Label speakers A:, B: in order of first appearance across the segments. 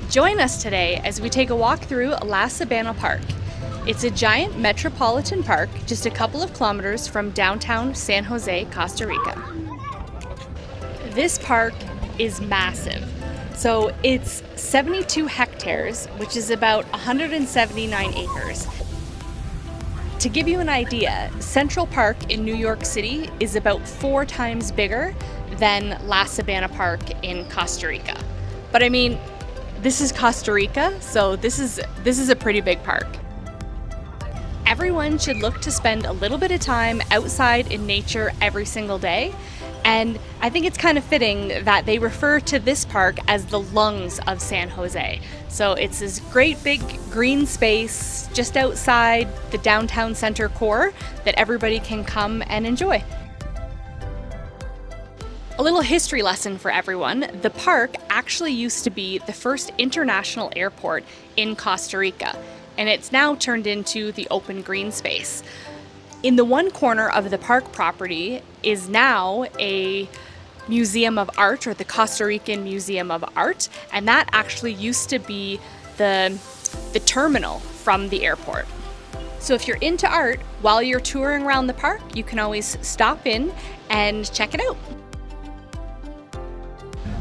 A: Join us today as we take a walk through SABANA Park. It's a giant metropolitan park just a couple of kilometers from downtown San Jose, Costa Rica. This park is massive. So it's 72 hectares, which is about 179 acres. To give you an idea, Central Park in New York City is about 4 times bigger than SABANA Park in Costa Rica. But I mean, this is Costa Rica, so this is a pretty big park. Everyone should look to spend a little bit of time outside in nature every single day. And I think it's kind of fitting that they refer to this park as the lungs of San Jose. So it's this great big green space just outside the downtown center core that everybody can come and enjoy. A little history lesson for everyone. The park actually used to be the first international airport in Costa Rica, and it's now turned into the open green space. In the one corner of the park property is now a museum of art, or the Costa Rican Museum of Art, and that actually used to be the terminal from the airport. So if you're into art, while you're touring around the park, you can always stop in and check it out.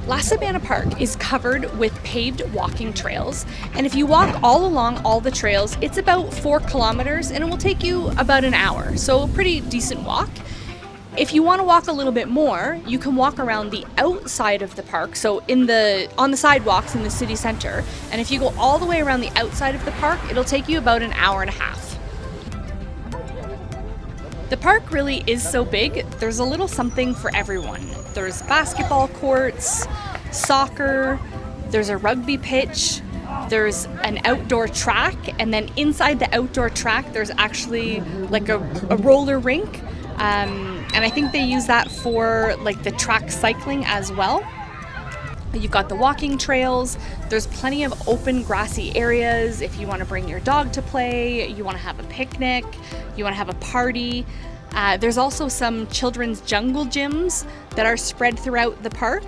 A: SABANA Park is covered with paved walking trails, and if you walk all along all the trails, it's about 4 kilometers and it will take you about an hour, so a pretty decent walk. If you want to walk a little bit more, you can walk around the outside of the park, so on the sidewalks in the city center, and if you go all the way around the outside of the park, it'll take you about an hour and a half. The park really is so big, there's a little something for everyone. There's basketball courts, soccer, there's a rugby pitch, there's an outdoor track, and then inside the outdoor track there's actually like a roller rink, and I think they use that for like the track cycling as well. You've got the walking trails, there's plenty of open grassy areas if you want to bring your dog to play, you want to have a picnic, you want to have a party. There's also some children's jungle gyms that are spread throughout the park.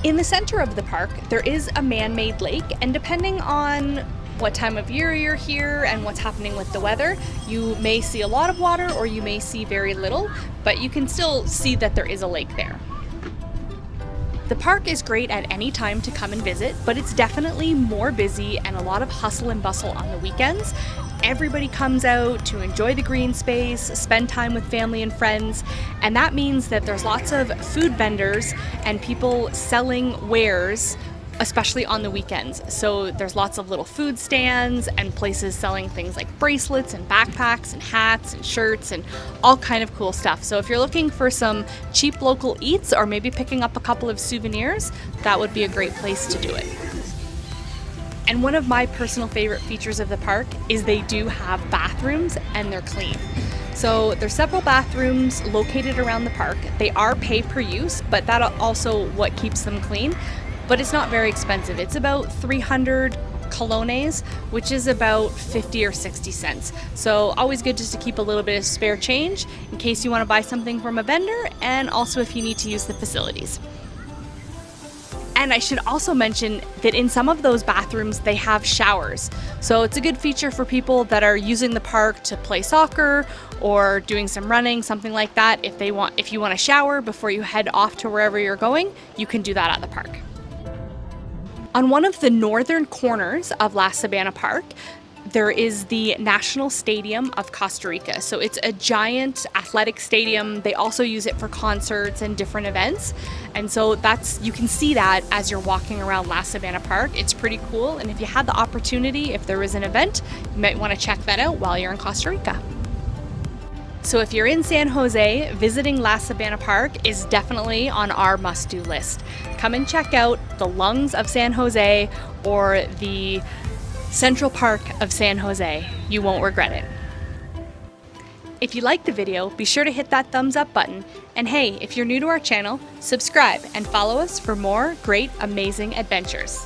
A: In the center of the park, there is a man-made lake, and depending on what time of year you're here and what's happening with the weather, you may see a lot of water or you may see very little, but you can still see that there is a lake there. The park is great at any time to come and visit, but it's definitely more busy and a lot of hustle and bustle on the weekends. Everybody comes out to enjoy the green space, spend time with family and friends, and that means that there's lots of food vendors and people selling wares, especially on the weekends. So there's lots of little food stands and places selling things like bracelets and backpacks and hats and shirts and all kind of cool stuff. So if you're looking for some cheap local eats or maybe picking up a couple of souvenirs, that would be a great place to do it. And one of my personal favorite features of the park is they do have bathrooms and they're clean. So there's several bathrooms located around the park. They are pay per use, but that's also what keeps them clean. But it's not very expensive. It's about 300 colones, which is about 50 or 60 cents. So always good just to keep a little bit of spare change in case you want to buy something from a vendor, and also if you need to use the facilities. And I should also mention that in some of those bathrooms, they have showers. So it's a good feature for people that are using the park to play soccer or doing some running, something like that. If you want to shower before you head off to wherever you're going, you can do that at the park. On one of the northern corners of SABANA Park, there is the National Stadium of Costa Rica. So it's a giant athletic stadium. They also use it for concerts and different events. And so you can see that as you're walking around SABANA Park. It's pretty cool. And if you had the opportunity, if there was an event, you might want to check that out while you're in Costa Rica. So if you're in San Jose, visiting SABANA Park is definitely on our must-do list. Come and check out the lungs of San Jose or the Central Park of San Jose. You won't regret it. If you liked the video, be sure to hit that thumbs up button. And hey, if you're new to our channel, subscribe and follow us for more great, amazing adventures.